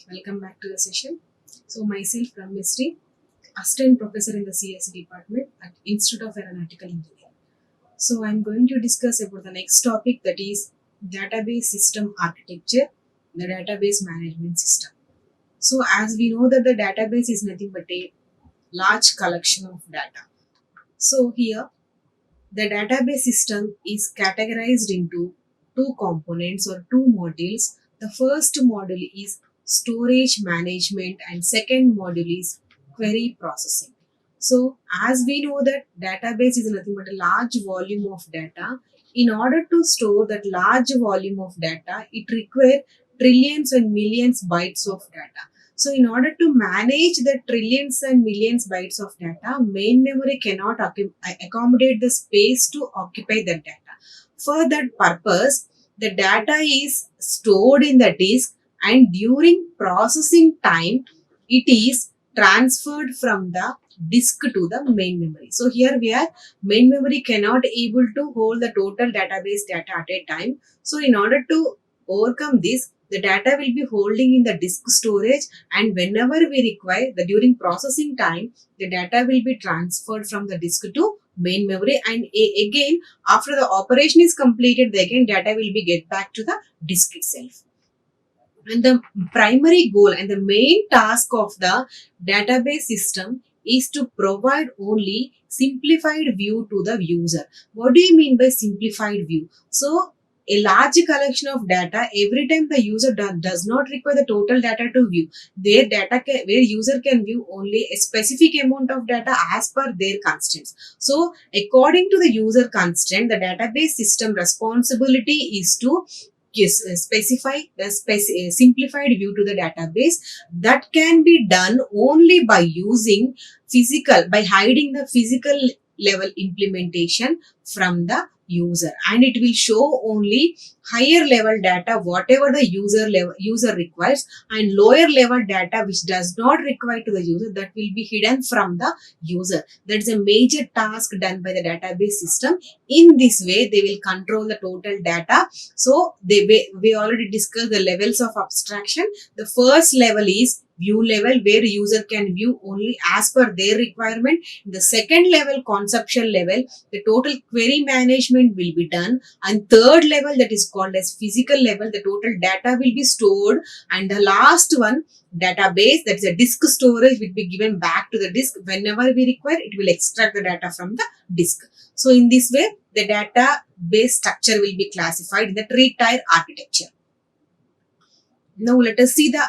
Welcome back to the session. So myself Ramyasri, Assistant Professor in the CSE Department at Institute of Aeronautical Engineering. So I'm going to discuss about the next topic, that is database system architecture, the database management system. So as we know that the database is nothing but a large collection of data. So here the database system is categorized into two components or two modules. The first module is storage management and second module is query processing. So as we know that database is nothing but a large volume of data. In order to store that large volume of data, it requires trillions and millions bytes of data. So in order to manage the trillions and millions bytes of data, main memory cannot accommodate the space to occupy the data. For that purpose, the data is stored in the disk, and during processing time, it is transferred from the disk to the main memory. So here we are, main memory cannot able to hold the total database data at a time. So in order to overcome this, the data will be holding in the disk storage, and whenever we require the during processing time, the data will be transferred from the disk to main memory, and again after the operation is completed, the again data will be get back to the disk itself. And the primary goal and the main task of the database system is to provide only simplified view to the user. What do you mean by simplified view? So a large collection of data, every time the user does not require the total data to view. Where user can view only a specific amount of data as per their constraints. So according to the user constraint, the database system responsibility is to specify the simplified view to the database. That can be done only by using by hiding the physical level implementation from the user, and it will show only higher level data whatever the user requires, and lower level data which does not require to the user, that will be hidden from the user. That is a major task done by the database system. In this way they will control the total data. So we already discussed the levels of abstraction. The first level is view level, where user can view only as per their requirement. The second level, conceptual level, the total query management will be done. And third level, that is called as physical level, the total data will be stored. And the last one, database, that is a disk storage, will be given back to the disk. Whenever we require, it will extract the data from the disk. So in this way, the database structure will be classified in the three-tier architecture. Now let us see the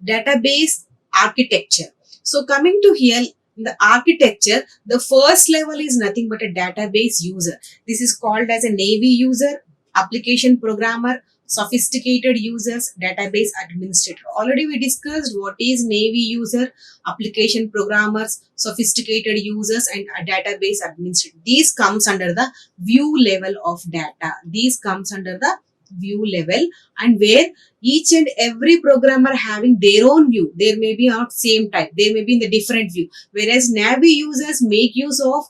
database architecture. So coming to here, in the architecture, the first level is nothing but a database user. This is called as a Navy user, application programmer, sophisticated users, database administrator. Already we discussed what is Navy user, application programmers, sophisticated users, and a database administrator. These comes under the view level of data. These comes under the view level, and where each and every programmer having their own view. There may be not same type, they may be in the different view, whereas Navy users make use of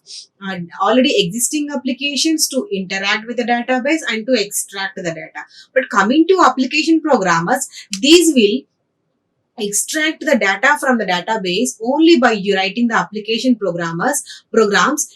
already existing applications to interact with the database and to extract the data. But coming to application programmers, these will extract the data from the database only by writing the application programs.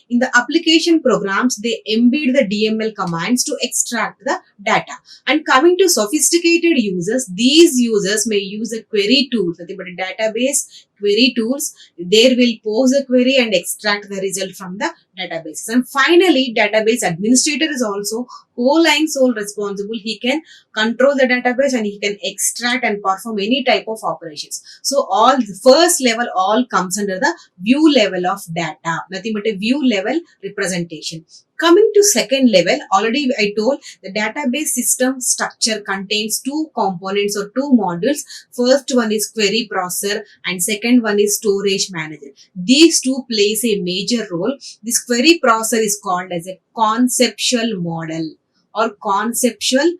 In the application programs, they embed the DML commands to extract the data. And coming to sophisticated users, these users may use a query tool, nothing but a database query tools. They will pose a query and extract the result from the database. And finally, database administrator is also whole and sole responsible. He can control the database and he can extract and perform any type of operations. So all the first level all comes under the view level of data, nothing but a view level representation. Coming to second level, already I told the database system structure contains two components or two modules. First one is query processor and second one is storage manager. These two plays a major role. This query processor is called as a conceptual model or conceptual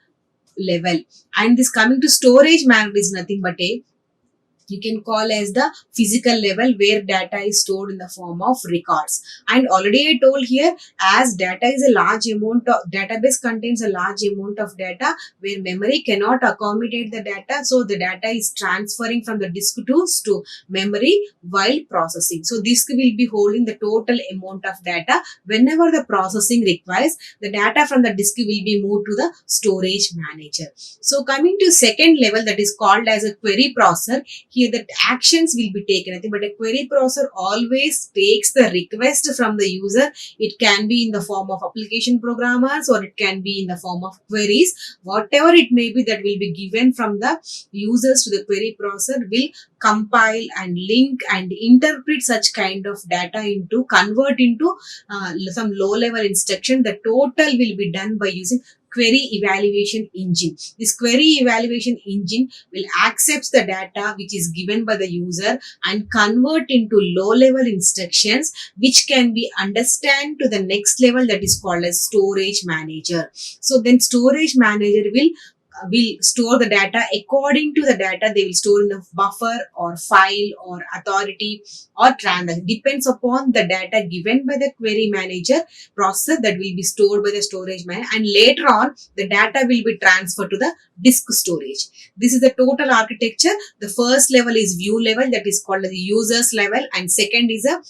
level, and this coming to storage manager is nothing but a you can call as the physical level, where data is stored in the form of records. And already I told here, as data is a large amount of database contains a large amount of data where memory cannot accommodate the data, so the data is transferring from the disk to memory while processing. So disk will be holding the total amount of data. Whenever the processing requires, the data from the disk will be moved to the storage manager. So coming to second level, that is called as a query processor. Here the actions will be taken, but a query processor always takes the request from the user. It can be in the form of application programmers, or it can be in the form of queries. Whatever it may be that will be given from the users to the query processor will compile and link and interpret such kind of data into, convert into some low level instruction. The total will be done by using query evaluation engine. This query evaluation engine will accept the data which is given by the user and convert into low level instructions which can be understand to the next level, that is called as storage manager. So then storage manager will store the data according to the data they will store in the buffer or file or authority or transaction. Depends upon the data given by the query manager processor that will be stored by the storage manager, and later on the data will be transferred to the disk storage. This is the total architecture. The first level is view level, that is called the users level, and second is a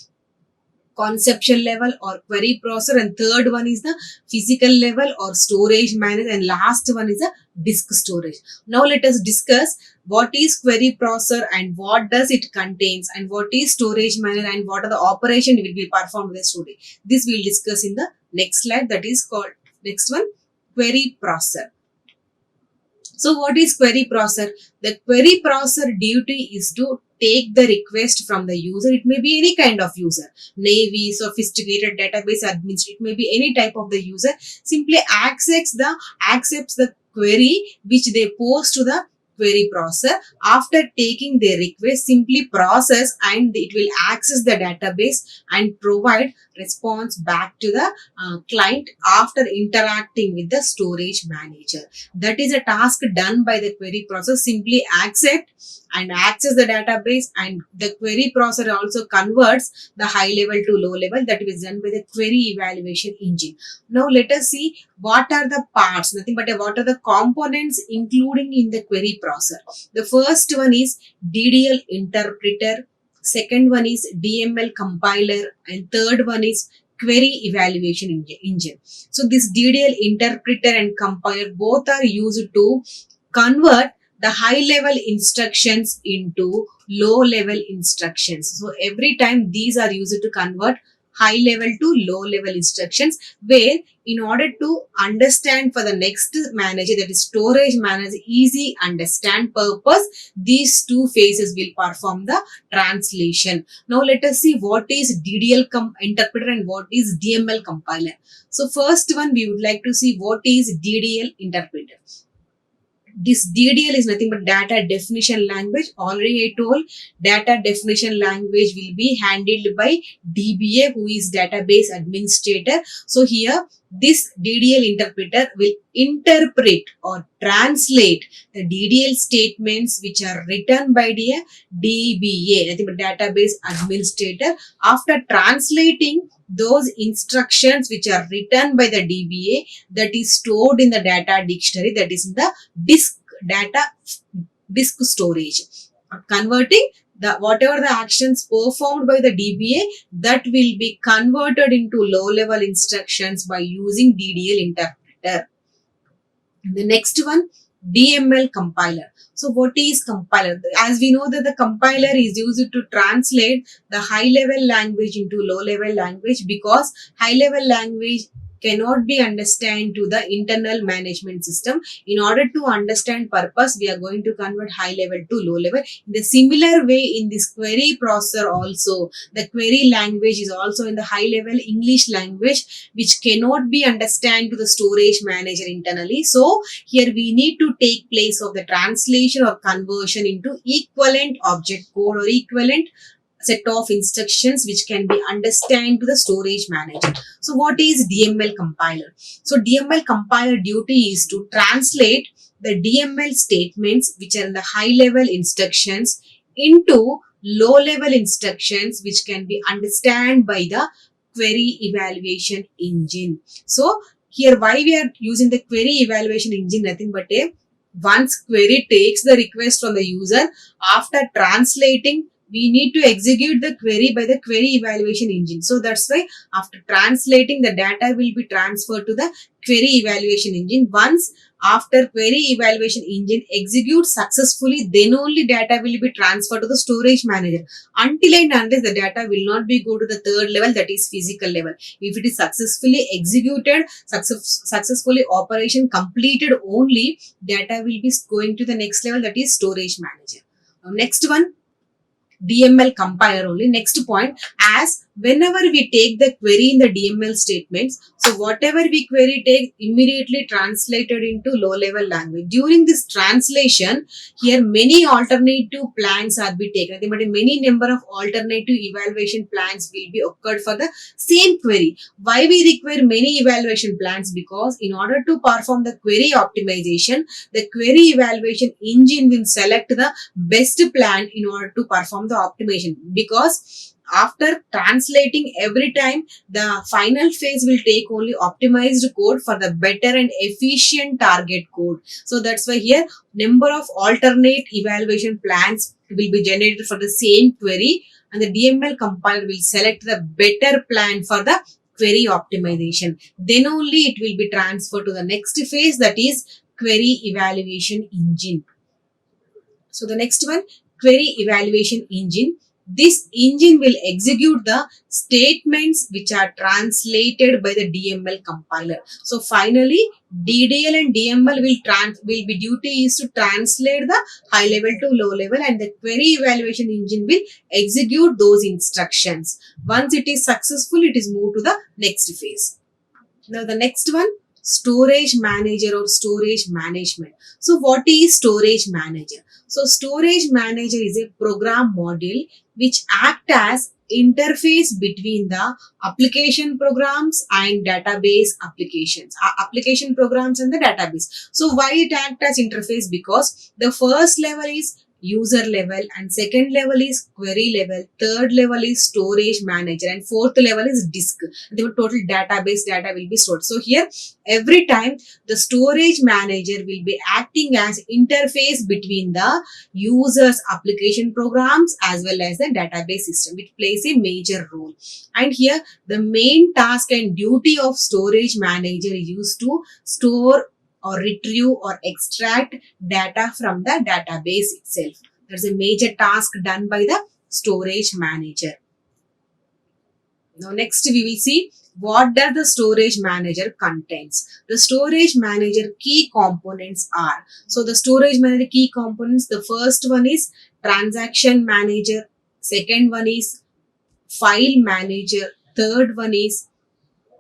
conceptual level or query processor, and third one is the physical level or storage manager, and last one is the disk storage. Now let us discuss what is query processor and what does it contains, and what is storage manager and what are the operation will be performed with the storage. This we will discuss in the next slide, that is called next one, query processor. So what is query processor? The query processor duty is to take the request from the user. It may be any kind of user, Navy, sophisticated database administrator, it may be any type of the user. Simply accepts the query which they post to the query processor. After taking their request, simply process and it will access the database and provide response back to the client after interacting with the storage manager. That is a task done by the query processor. Simply accept and access the database, and the query processor also converts the high level to low level. That is done by the query evaluation engine. Now let us see what are the parts, nothing but what are the components including in the query processor. The first one is DDL interpreter, second one is DML compiler, and third one is query evaluation engine. So this DDL interpreter and compiler both are used to convert the high level instructions into low level instructions. So every time these are used to convert high level to low level instructions, where in order to understand for the next manager, that is storage manager, easy understand purpose, these two phases will perform the translation. Now let us see what is DDL interpreter and what is DML compiler. So first one, we would like to see what is DDL interpreter. This DDL is nothing but data definition language. Already I told, data definition language will be handled by DBA, who is database administrator. So here this DDL interpreter will interpret or translate the DDL statements which are written by the DBA, nothing but database administrator. After translating those instructions which are written by the DBA, that is stored in the data dictionary, that is in the disk storage. Converting the whatever the actions performed by the DBA, that will be converted into low level instructions by using DDL interpreter. The next one, DML compiler. So what is compiler? As we know that the compiler is used to translate the high level language into low level language, because high level language cannot be understand to the internal management system. In order to understand purpose, we are going to convert high level to low level. In the similar way, in this query processor also, the query language is also in the high level English language, which cannot be understand to the storage manager internally. So here we need to take place of the translation or conversion into equivalent object code or equivalent set of instructions which can be understand to the storage manager. So what is DML compiler? So DML compiler duty is to translate the DML statements which are in the high level instructions into low level instructions which can be understood by the query evaluation engine. So here why we are using the query evaluation engine, nothing but a once query takes the request from the user, after translating we need to execute the query by the query evaluation engine. So that's why after translating the data will be transferred to the query evaluation engine. Once after query evaluation engine executes successfully, then only data will be transferred to the storage manager. Until and unless the data will not be go to the third level, that is physical level. If it is successfully executed, successfully operation completed, only data will be going to the next level, that is storage manager. Now next one, DML compiler only. Next point, as whenever we take the query in the DML statements, so whatever we query take immediately translated into low level language. During this translation, here many alternative plans are be taken. But many number of alternative evaluation plans will be occurred for the same query. Why we require many evaluation plans? Because in order to perform the query optimization, the query evaluation engine will select the best plan in order to perform the optimization. Because after translating every time, the final phase will take only optimized code for the better and efficient target code. So that's why here number of alternate evaluation plans will be generated for the same query, and the DML compiler will select the better plan for the query optimization. Then only it will be transferred to the next phase, that is query evaluation engine. So the next one, query evaluation engine. This engine will execute the statements which are translated by the DML compiler. So finally, DDL and DML will be duty is to translate the high level to low level, and the query evaluation engine will execute those instructions. Once it is successful, it is moved to the next phase. Now the next one, storage manager or storage management. So what is storage manager? So storage manager is a program module which act as interface between the application programs and database applications, application programs and the database. So why it act as interface? Because the first level is user level, and second level is query level, third level is storage manager, and fourth level is disk. The total database data will be stored. So here every time the storage manager will be acting as interface between the users application programs as well as the database system, which plays a major role. And here the main task and duty of storage manager is used to store or retrieve or extract data from the database itself. That's a major task done by the storage manager. Now next we will see what does the storage manager contains. The storage manager key components are, so the storage manager key components, the first one is transaction manager, second one is file manager, third one is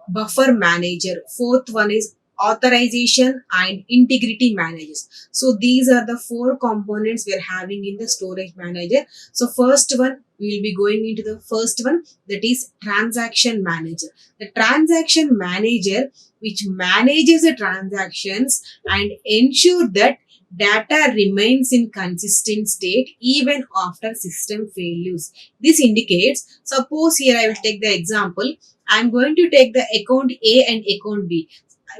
buffer manager, fourth one is authorization and integrity managers. So these are the four components we are having in the storage manager. So first one, we will be going into the first one, that is transaction manager. The transaction manager which manages the transactions and ensure that data remains in consistent state even after system failures. This indicates, suppose here I will take the example, I am going to take the account A and account B.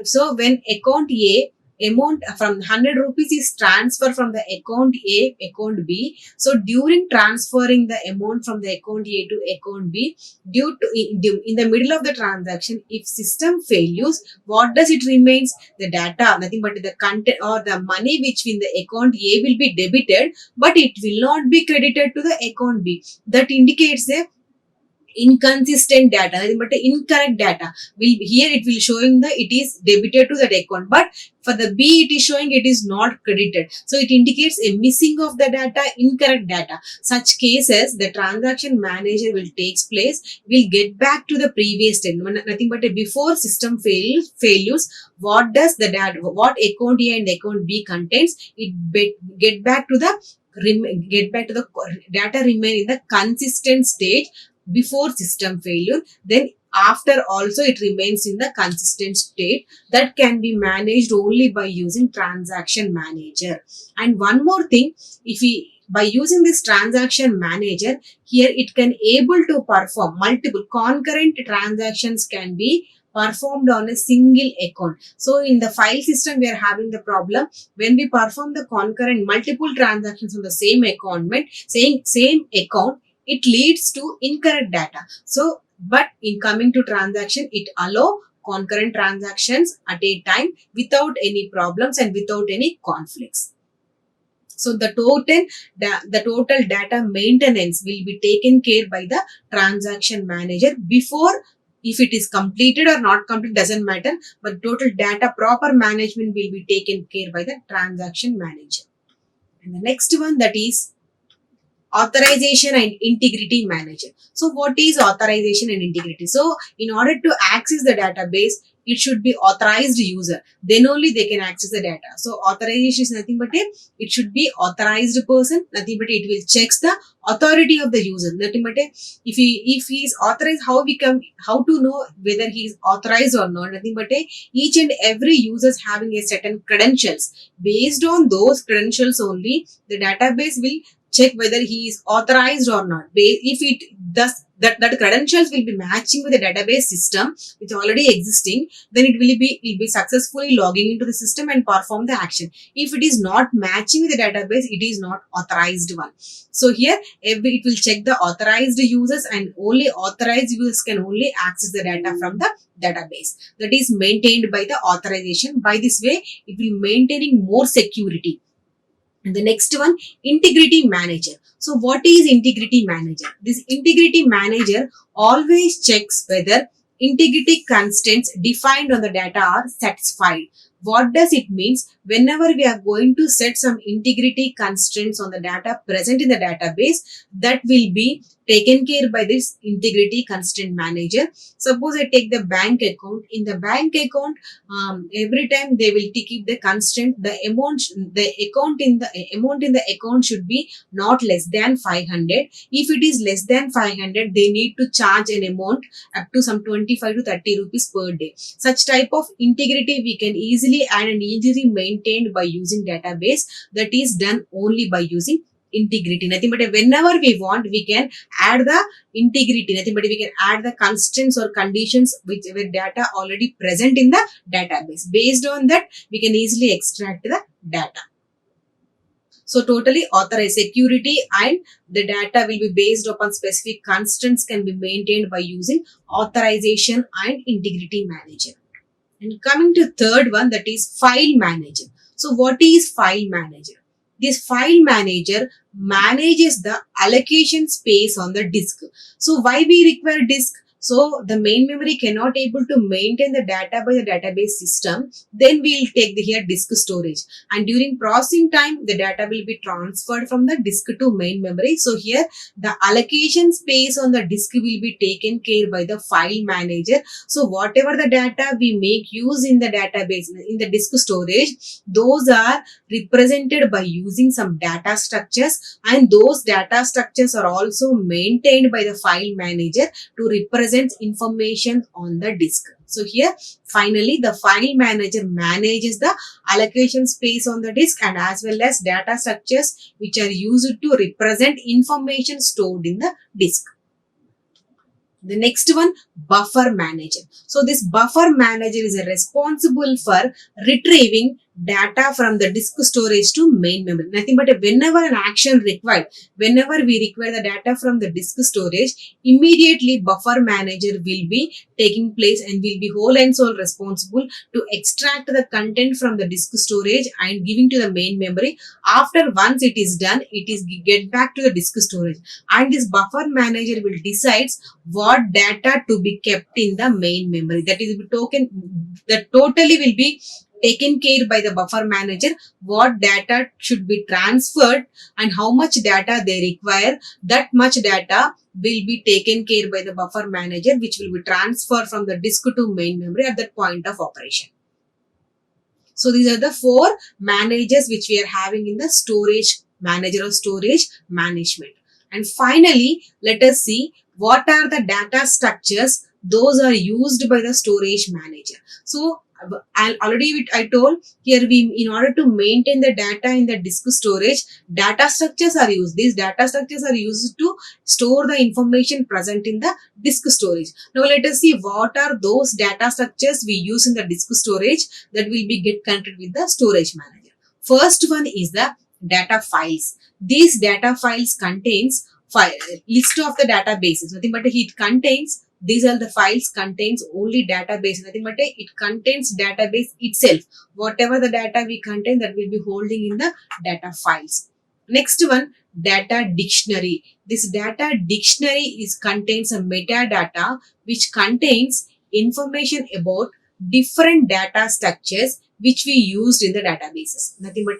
So when account A amount from 100 rupees is transferred from the account A, account B. So during transferring the amount from the account A to account B, due to in the middle of the transaction, if system failures, what does it remains? The data, nothing but the content or the money which in the account A will be debited, but it will not be credited to the account B. That indicates the inconsistent data, but incorrect data will here it will showing the it is debited to that account, but for the B it is showing it is not credited. So it indicates a missing of the data, incorrect data. Such cases the transaction manager will takes place, will get back to the previous state, nothing but before system failures, what does the data, what account A and account B contains, it get back to the data remain in the consistent state before system failure. Then after also it remains in the consistent state, that can be managed only by using transaction manager. And one more thing, if we by using this transaction manager, here it can able to perform multiple concurrent transactions can be performed on a single account. So in the file system, we are having the problem when we perform the concurrent multiple transactions on the same account, same account, it leads to incorrect data. So, but in coming to transaction, it allow concurrent transactions at a time without any problems and without any conflicts. So the total data maintenance will be taken care by the transaction manager before, if it is completed or not completed doesn't matter, but total data proper management will be taken care by the transaction manager. And the next one, that is authorization and integrity manager. So what is authorization and integrity? So in order to access the database, it should be authorized user, then only they can access the data. So authorization is nothing but it should be authorized person, nothing but it will checks the authority of the user, nothing but if he is authorized, how to know whether he is authorized or not, nothing but each and every user is having a certain credentials. Based on those credentials only, the database will check whether he is authorized or not. If it does, that credentials will be matching with the database system which already existing, then it will be successfully logging into the system and perform the action. If it is not matching with the database, it is not authorized one. So here it will check the authorized users, and only authorized users can only access the data from the database. That is maintained by the authorization. By this way, it will maintaining more security. And the next one, integrity manager. So what is integrity manager? This integrity manager always checks whether integrity constraints defined on the data are satisfied. What does it means? Whenever we are going to set some integrity constraints on the data present in the database, that will be taken care by this integrity constraint manager. Suppose I take the bank account. In the bank account, every time they will keep the constraint, the amount in the account should be not less than 500. If it is less than 500, they need to charge an amount up to some 25 to 30 rupees per day. Such type of integrity we can easily add and easily maintained by using database. That is done only by using integrity. Nothing but whenever we want, we can add the integrity. Nothing but we can add the constraints or conditions which were data already present in the database. Based on that, we can easily extract the data. So totally authorized security and the data will be based upon specific constraints can be maintained by using authorization and integrity manager. And coming to third one, that is file manager. So what is file manager? This file manager manages the allocation space on the disk. So why we require disk? So the main memory cannot able to maintain the data by the database system. Then we will take the here disk storage. And during processing time, the data will be transferred from the disk to main memory. So here the allocation space on the disk will be taken care by the file manager. So whatever the data we make use in the database, in the disk storage, those are represented by using some data structures, and those data structures are also maintained by the file manager to represent information on the disk. So here finally the file manager manages the allocation space on the disk and as well as data structures which are used to represent information stored in the disk. The next one, buffer manager. So this buffer manager is responsible for retrieving data from the disk storage to main memory. Nothing but whenever an action required, whenever we require the data from the disk storage, immediately buffer manager will be taking place and will be whole and sole responsible to extract the content from the disk storage and giving to the main memory. After once it is done, it is get back to the disk storage, and this buffer manager will decides what data to be kept in the main memory. That is that totally will be taken care by the buffer manager. What data should be transferred and how much data they require, that much data will be taken care by the buffer manager, which will be transferred from the disk to main memory at that point of operation. So these are the four managers which we are having in the storage manager or storage management. And finally, let us see what are the data structures those are used by the storage manager. So I told here, we in order to maintain the data in the disk storage, data structures are used. These data structures are used to store the information present in the disk storage. Now let us see what are those data structures we use in the disk storage that will be get connected with the storage manager. First one is the data files. These data files contains list of the databases. Nothing but it contains, these are the files contains only database. Nothing but it contains database itself. Whatever the data we contain, that will be holding in the data files. Next one, data dictionary. This data dictionary is contains a metadata which contains information about different data structures which we used in the databases. Nothing but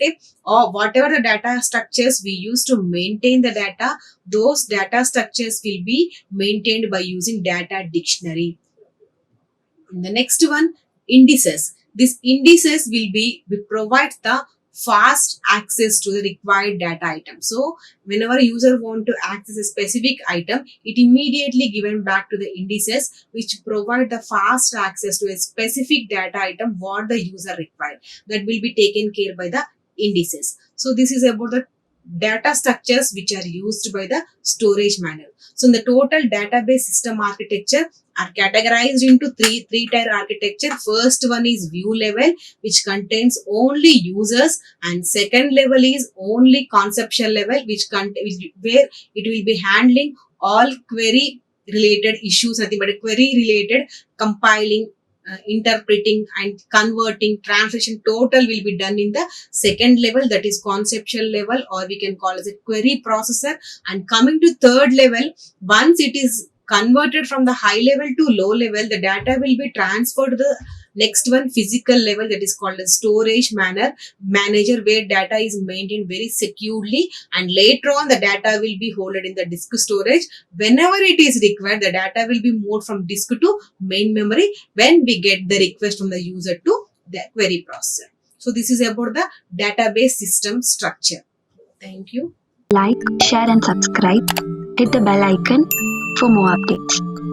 or whatever the data structures we use to maintain the data, those data structures will be maintained by using data dictionary. The next one, indices. This indices will provide the fast access to the required data item. So whenever a user want to access a specific item, it immediately given back to the indices which provide the fast access to a specific data item what the user required. That will be taken care by the indices. So this is about the data structures which are used by the storage manager. So in the total database system architecture are categorized into three tier architecture. First one is view level, which contains only users, and second level is only conceptual level, where it will be handling all query related issues, nothing but a query related compiling, interpreting and converting, translation total will be done in the second level, that is conceptual level, or we can call as a query processor. And coming to third level, once it is converted from the high level to low level, the data will be transferred to the next one, physical level, that is called as storage manager, where data is maintained very securely, and later on the data will be held in the disk storage. Whenever it is required, the data will be moved from disk to main memory when we get the request from the user to the query processor. So this is about the database system structure. Thank you. Like, share and subscribe. Hit the bell icon for more updates.